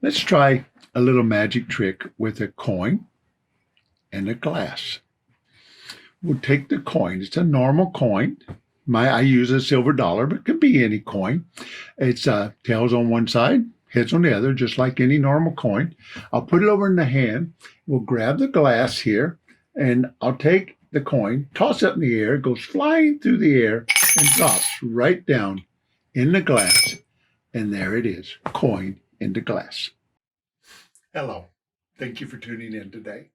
Let's try a little magic trick with a coin and a glass. We'll take the coin. It's a normal coin. I use a silver dollar, but it could be any coin. It's tails on one side, heads on the other, just like any normal coin. I'll put it over in the hand. We'll grab the glass here, and I'll take the coin, toss it in the air, it goes flying through the air, and drops right down in the glass. And there it is, coin in the glass. Hello. Thank you for tuning in today.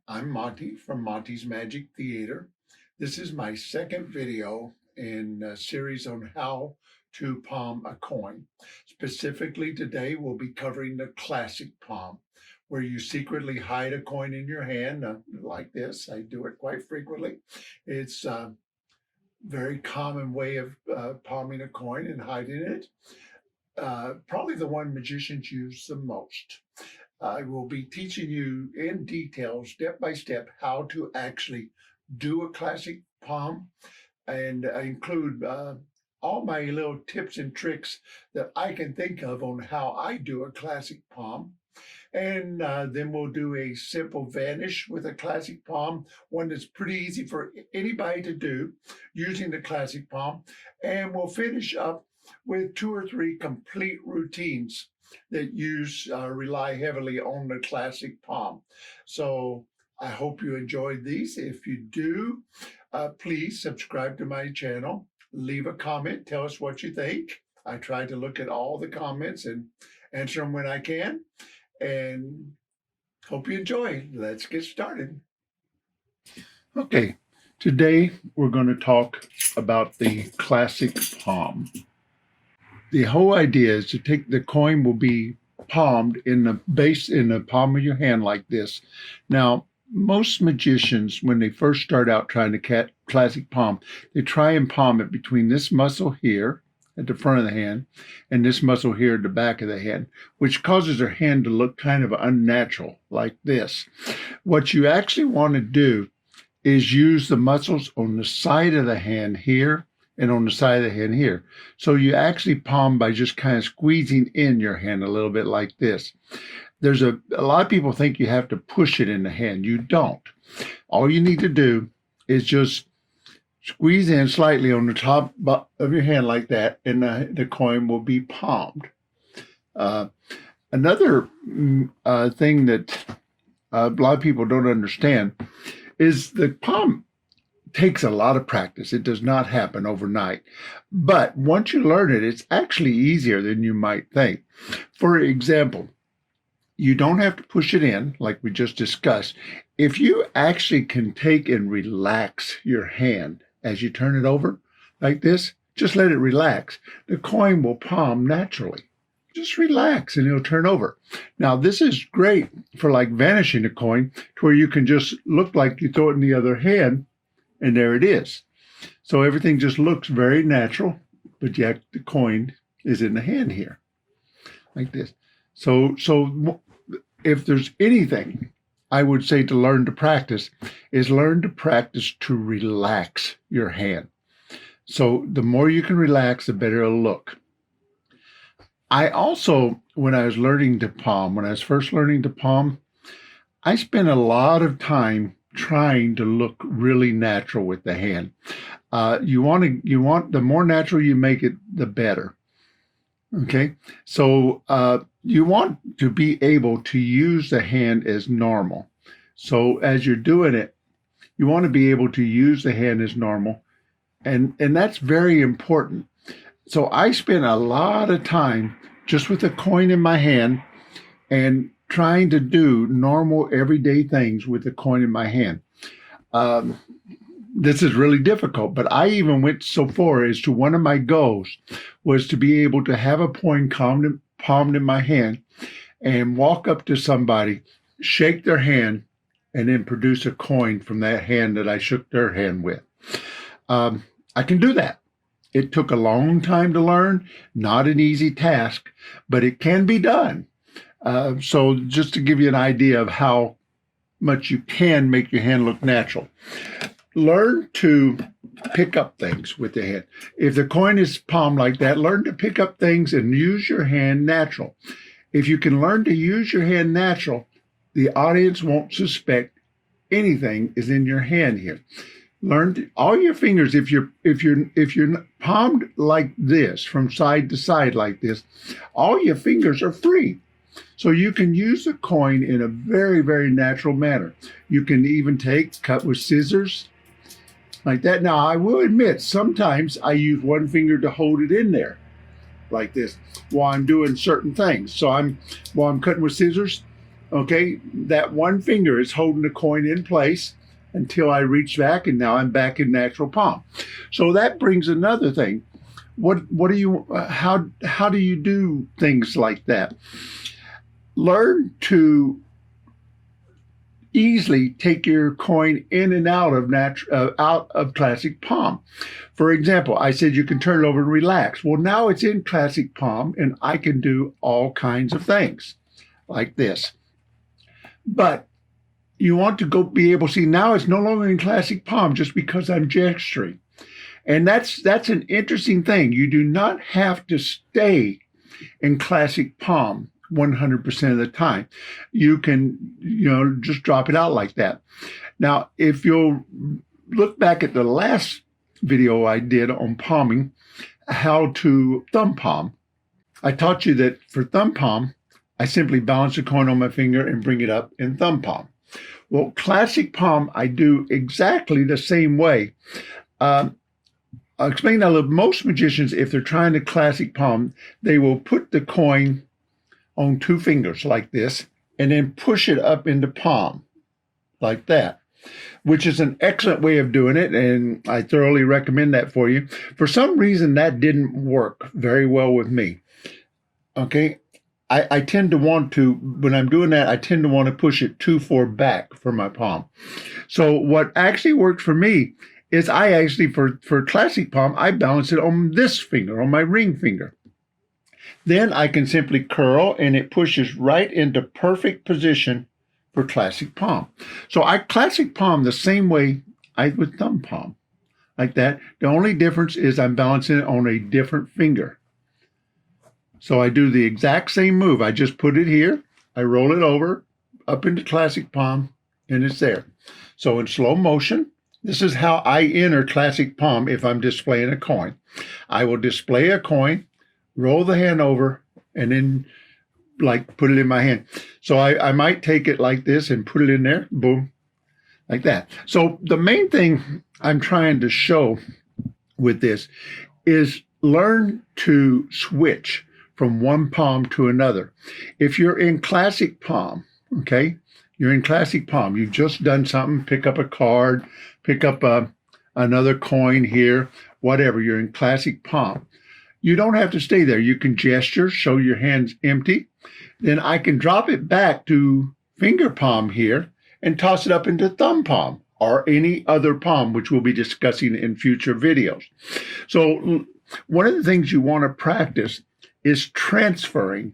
I'm Monty from Monty's Magic Theater. This is my second video in a series on how to palm a coin. Specifically today, we'll be covering the classic palm, where you secretly hide a coin in your hand like this. I do it quite frequently. It's a very common way of palming a coin and hiding it. Probably the one magicians use the most. I will be teaching you in detail, step by step, how to actually do a classic palm, and I include all my little tips and tricks that I can think of on how I do a classic palm. And then we'll do a simple vanish with a classic palm, one that's pretty easy for anybody to do using the classic palm. And we'll finish up with 2 or 3 complete routines that rely heavily on the classic palm. So I hope you enjoyed these. If you do, please subscribe to my channel, leave a comment, tell us what you think. I try to look at all the comments and answer them when I can, and hope you enjoy. Let's get started. Okay, today we're going to talk about the classic palm. The whole idea is to take the coin will be palmed in the palm of your hand like this. Now, most magicians, when they first start out trying to classic palm, they try and palm it between this muscle here at the front of the hand and this muscle here at the back of the hand, which causes their hand to look kind of unnatural like this. What you actually want to do is use the muscles on the side of the hand here and on the side of the hand here. So you actually palm by just kind of squeezing in your hand a little bit like this. There's a lot of people think you have to push it in the hand. You don't. All you need to do is just squeeze in slightly on the top of your hand like that, and the coin will be palmed. Another thing that a lot of people don't understand is the palm takes a lot of practice. It does not happen overnight. But once you learn it, it's actually easier than you might think. For example, you don't have to push it in like we just discussed. If you actually can take and relax your hand as you turn it over like this, just let it relax. The coin will palm naturally. Just relax and it'll turn over. Now, this is great for like vanishing a coin to where you can just look like you throw it in the other hand, and there it is. So everything just looks very natural, but yet the coin is in the hand here, like this. So if there's anything I would say to learn to practice, is learn to practice to relax your hand. So the more you can relax, the better it'll look. I also, when I was first learning to palm, I spent a lot of time trying to look really natural with the hand. You want the more natural you make it, the better. Okay, so you want to be able to use the hand as normal. So as you're doing it, you want to be able to use the hand as normal, and that's very important. So I spent a lot of time just with a coin in my hand and trying to do normal everyday things with the coin in my hand. This is really difficult, but I even went so far as to one of my goals was to be able to have a coin palmed in my hand and walk up to somebody, shake their hand, and then produce a coin from that hand that I shook their hand with. I can do that. It took a long time to learn, not an easy task, but it can be done. So just to give you an idea of how much you can make your hand look natural. Learn to pick up things with the hand. If the coin is palmed like that, learn to pick up things and use your hand natural. If you can learn to use your hand natural, the audience won't suspect anything is in your hand here. Learn all your fingers. If you're palmed like this, from side to side like this, all your fingers are free. So you can use the coin in a very, very natural manner. You can even cut with scissors like that. Now, I will admit, sometimes I use one finger to hold it in there like this while I'm doing certain things. So while I'm cutting with scissors, okay, that one finger is holding the coin in place until I reach back, and now I'm back in natural palm. So that brings another thing. How do you do things like that? Learn to easily take your coin in and out of classic palm. For example, I said you can turn it over and relax. Well, now it's in classic palm, and I can do all kinds of things like this. But you want to be able to see now it's no longer in classic palm just because I'm gesturing. And that's an interesting thing. You do not have to stay in classic palm 100% of the time. You can, just drop it out like that. Now, if you'll look back at the last video I did on palming, how to thumb palm, I taught you that for thumb palm, I simply balance the coin on my finger and bring it up in thumb palm. Well, classic palm, I do exactly the same way. I'll explain that a little. Most magicians, if they're trying to classic palm, they will put the coin on two fingers like this and then push it up into palm like that, which is an excellent way of doing it, and I thoroughly recommend that for you. For some reason, that didn't work very well with me. Okay, I tend to want to, when I'm doing that, I tend to want to push it too far back for my palm. So what actually worked for me is I actually, for classic palm, I balance it on this finger, on my ring finger. Then I can simply curl, and it pushes right into perfect position for classic palm. So I classic palm the same way I would thumb palm, like that. The only difference is I'm balancing it on a different finger. So I do the exact same move. I just put it here, I roll it over, up into classic palm, and it's there. So in slow motion, this is how I enter classic palm if I'm displaying a coin. I will display a coin, roll the hand over, and then put it in my hand. So I might take it like this and put it in there, boom, like that. So the main thing I'm trying to show with this is learn to switch from one palm to another. If you're in classic palm, okay, you're in classic palm, you've just done something, pick up a card, pick up another coin here, whatever, you're in classic palm. You don't have to stay there. You can gesture, show your hands empty. Then I can drop it back to finger palm here and toss it up into thumb palm or any other palm, which we'll be discussing in future videos. So one of the things you want to practice is transferring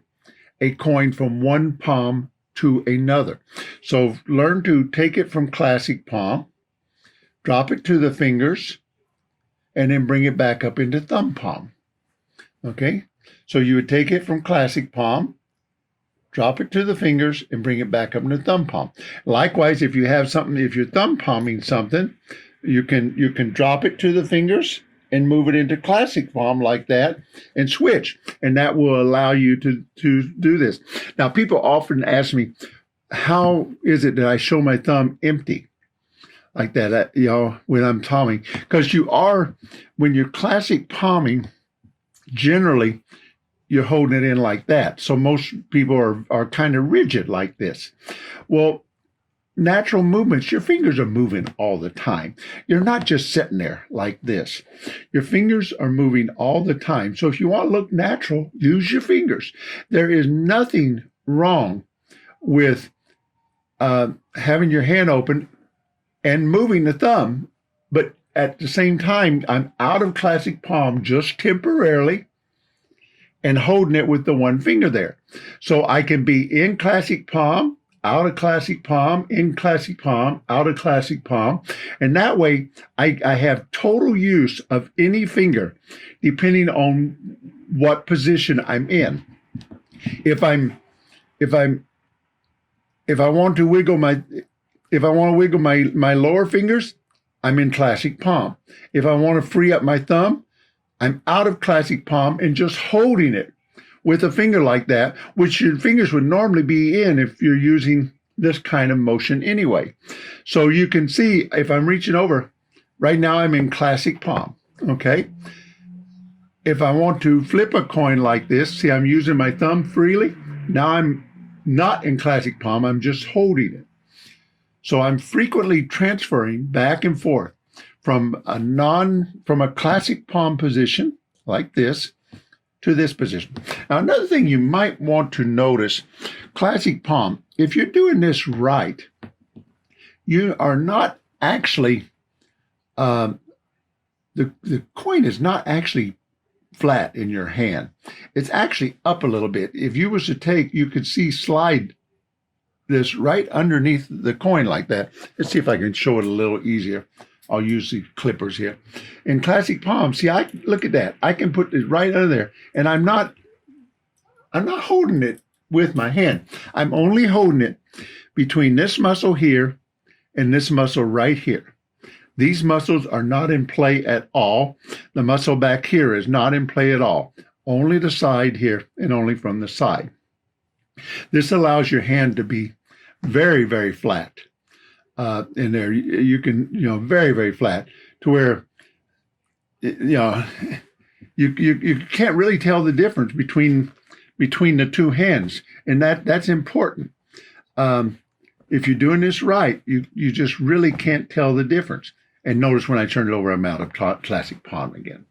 a coin from one palm to another. So learn to take it from classic palm, drop it to the fingers, and then bring it back up into thumb palm. Okay, so you would take it from classic palm, drop it to the fingers, and bring it back up into thumb palm. Likewise, if you have something, if you're thumb palming something, you can drop it to the fingers and move it into classic palm like that and switch. And that will allow you to do this. Now, people often ask me, how is it that I show my thumb empty like that, when I'm palming? Because when you're classic palming, generally, you're holding it in like that. So most people are kind of rigid like this. Well, natural movements, your fingers are moving all the time. You're not just sitting there like this. Your fingers are moving all the time. So if you want to look natural, use your fingers. There is nothing wrong with having your hand open and moving the thumb, but at the same time, I'm out of classic palm just temporarily and holding it with the one finger there. So I can be in classic palm, out of classic palm, in classic palm, out of classic palm. And that way I have total use of any finger depending on what position I'm in. If I'm if I'm if I want to wiggle my lower fingers, I'm in classic palm. If I want to free up my thumb, I'm out of classic palm and just holding it with a finger like that, which your fingers would normally be in if you're using this kind of motion anyway. So you can see if I'm reaching over, right now I'm in classic palm, okay? If I want to flip a coin like this, see I'm using my thumb freely. Now I'm not in classic palm, I'm just holding it. So I'm frequently transferring back and forth from a classic palm position like this to this position. Now, another thing you might want to notice, classic palm, if you're doing this right, you are not actually, the coin is not actually flat in your hand. It's actually up a little bit. If you was to take, you could see slide this right underneath the coin like that. Let's see if I can show it a little easier. I'll use the clippers here. In classic palm, see, look at that. I can put it right under there, and I'm not holding it with my hand. I'm only holding it between this muscle here and this muscle right here. These muscles are not in play at all. The muscle back here is not in play at all. Only the side here and only from the side. This allows your hand to be very, very flat. In there, you can, very, very flat to where, you can't really tell the difference between the two hands, and that's important. If you're doing this right, you just really can't tell the difference. And notice when I turn it over, I'm out of classic palm again.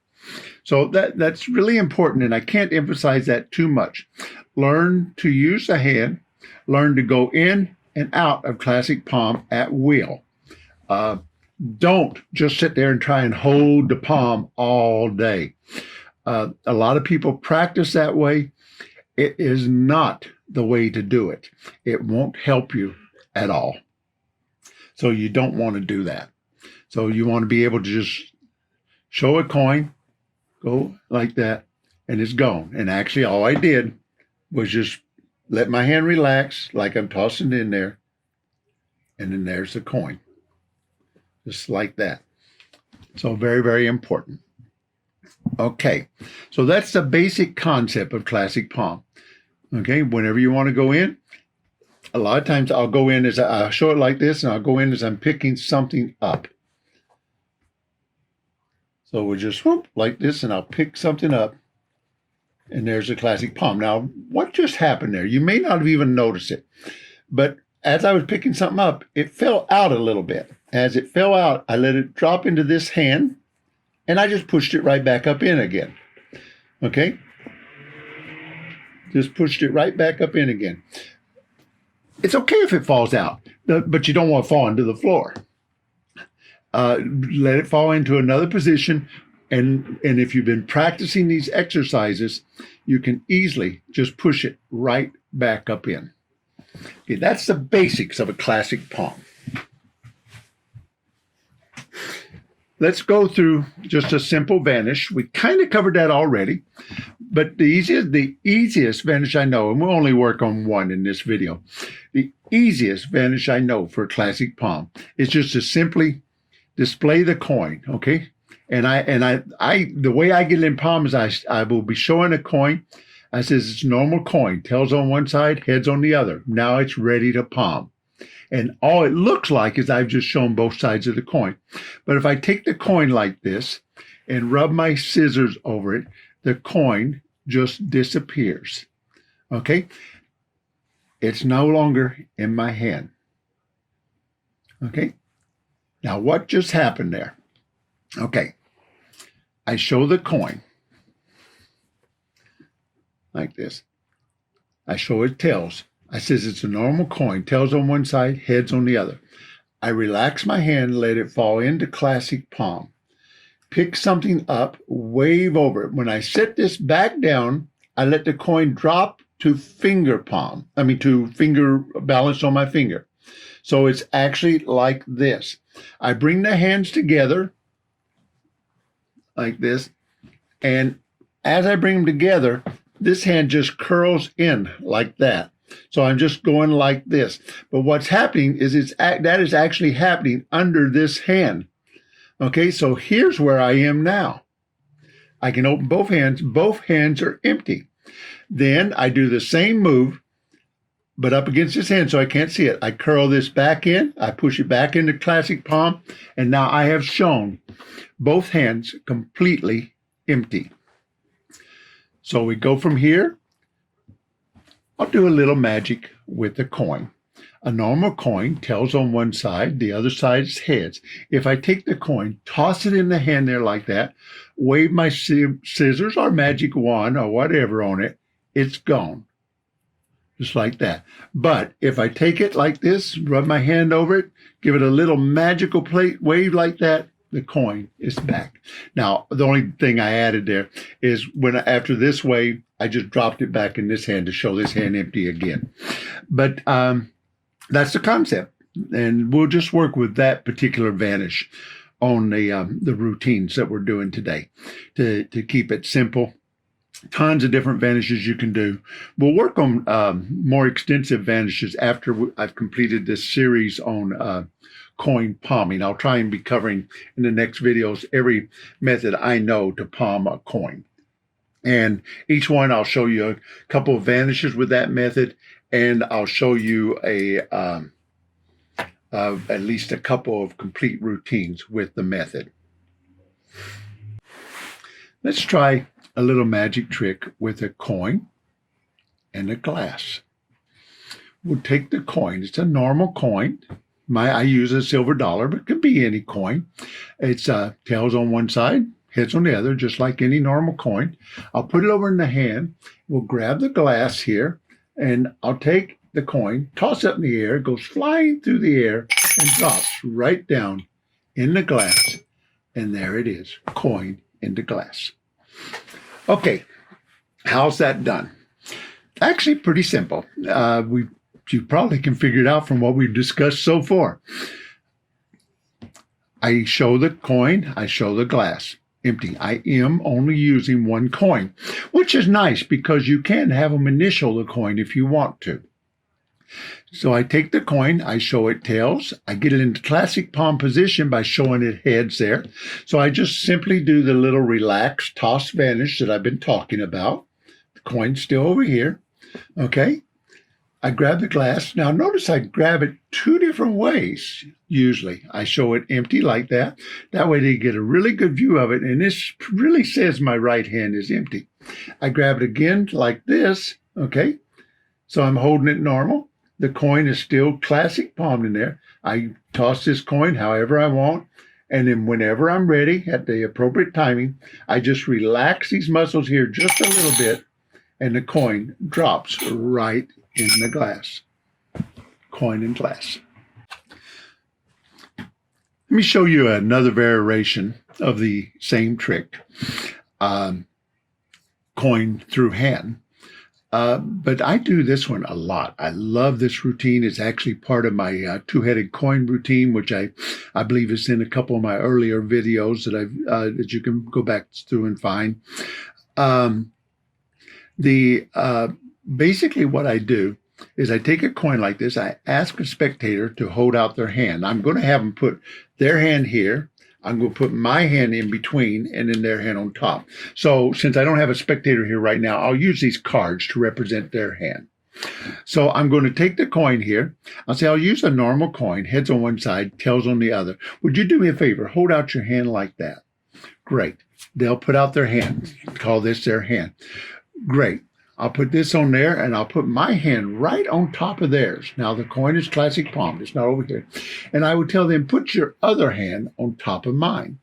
So that's really important, and I can't emphasize that too much. Learn to use the hand. Learn to go in and out of classic palm at will. Don't just sit there and try and hold the palm all day. A lot of people practice that way. It is not the way to do it. It won't help you at all. So you don't want to do that. So you want to be able to just show a coin, go like that, and it's gone. And actually all I did was just let my hand relax like I'm tossing it in there, and then there's the coin, just like that. So very, very important. Okay, so that's the basic concept of classic palm. Okay, whenever you want to go in, a lot of times I'll go in I'll show it like this, and I'll go in as I'm picking something up. So we'll just whoop like this, and I'll pick something up, and there's a classic palm. Now, what just happened there? You may not have even noticed it, but as I was picking something up, it fell out a little bit. As it fell out, I let it drop into this hand, and I just pushed it right back up in again. Okay? Just pushed it right back up in again. It's okay if it falls out, but you don't want to fall into the floor. Let it fall into another position, and if you've been practicing these exercises, you can easily just push it right back up in. Okay, that's the basics of a classic palm. Let's go through just a simple vanish. We kind of covered that already, but the easiest vanish I know, and we'll only work on one in this video, the easiest vanish I know for a classic palm is just to simply display the coin, okay? And the way I get it in palm is I will be showing a coin. I says it's normal coin, tails on one side, heads on the other. Now it's ready to palm. And all it looks like is I've just shown both sides of the coin. But if I take the coin like this and rub my scissors over it, the coin just disappears, okay? It's no longer in my hand, okay? Now, what just happened there? Okay, I show the coin like this. I show it tails. I says it's a normal coin, tails on one side, heads on the other. I relax my hand, let it fall into classic palm. Pick something up, wave over it. When I set this back down, I let the coin drop to finger balanced on my finger. So it's actually like this. I bring the hands together like this, and as I bring them together, this hand just curls in like that. So I'm just going like this. But what's happening is that is actually happening under this hand. Okay, so here's where I am now. I can open both hands. Both hands are empty. Then I do the same move, but up against this hand so I can't see it. I curl this back in. I push it back into classic palm. And now I have shown both hands completely empty. So we go from here. I'll do a little magic with the coin. A normal coin, tails on one side, the other side is heads. If I take the coin, toss it in the hand there like that, wave my scissors or magic wand or whatever on it, it's gone. Just like that. But if I take it like this, rub my hand over it, give it a little magical wave like that, the coin is back. Now, the only thing I added there is after this wave, I just dropped it back in this hand to show this hand empty again. But that's the concept. And we'll just work with that particular vanish on the routines that we're doing today to keep it simple. Tons of different vanishes you can do. We'll work on more extensive vanishes after I've completed this series on coin palming. I'll try and be covering in the next videos every method I know to palm a coin. And each one I'll show you a couple of vanishes with that method, and I'll show you at least a couple of complete routines with the method. Let's try a little magic trick with a coin and a glass. We'll take the coin. It's a normal coin. I use a silver dollar, but it could be any coin. It's tails on one side, heads on the other, just like any normal coin. I'll put it over in the hand. We'll grab the glass here, and I'll take the coin, toss it in the air, it goes flying through the air, and drops right down in the glass. And there it is, coin into glass. Okay, how's that done? Actually, pretty simple. You probably can figure it out from what we've discussed so far. I show the coin, I show the glass. Empty. I am only using one coin, which is nice because you can have them initial the coin if you want to. So I take the coin, I show it tails, I get it into classic palm position by showing it heads there. So I just simply do the little relaxed toss vanish that I've been talking about. The coin's still over here. Okay. I grab the glass. Now notice I grab it two different ways. Usually I show it empty like that. That way they get a really good view of it. And this really says my right hand is empty. I grab it again like this. Okay. So I'm holding it normal. The coin is still classic palmed in there. I toss this coin however I want. And then whenever I'm ready at the appropriate timing, I just relax these muscles here just a little bit. And the coin drops right in the glass. Coin in glass. Let me show you another variation of the same trick. Coin through hand. But I do this one a lot. I love this routine. It's actually part of my two-headed coin routine, which I believe is in a couple of my earlier videos that you can go back through and find. Basically what I do is I take a coin like this. I ask a spectator to hold out their hand. I'm going to have them put their hand here. I'm going to put my hand in between and then their hand on top. So since I don't have a spectator here right now, I'll use these cards to represent their hand. So I'm going to take the coin here. I'll say I'll use a normal coin, heads on one side, tails on the other. Would you do me a favor? Hold out your hand like that. Great. They'll put out their hand. Call this their hand. Great. I'll put this on there, and I'll put my hand right on top of theirs. Now, the coin is classic palm. It's not over here. And I would tell them, put your other hand on top of mine.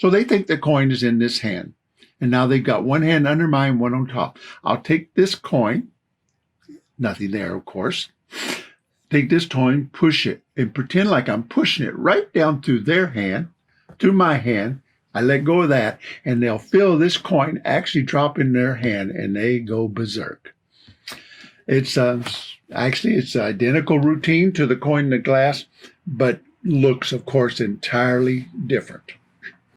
So they think the coin is in this hand. And now they've got one hand under mine, one on top. I'll take this coin, nothing there, of course. Take this coin, push it, and pretend like I'm pushing it right down through their hand, through my hand. I let go of that, and they'll feel this coin actually drop in their hand, and they go berserk. It's actually it's an identical routine to the coin in the glass, but looks, of course, entirely different.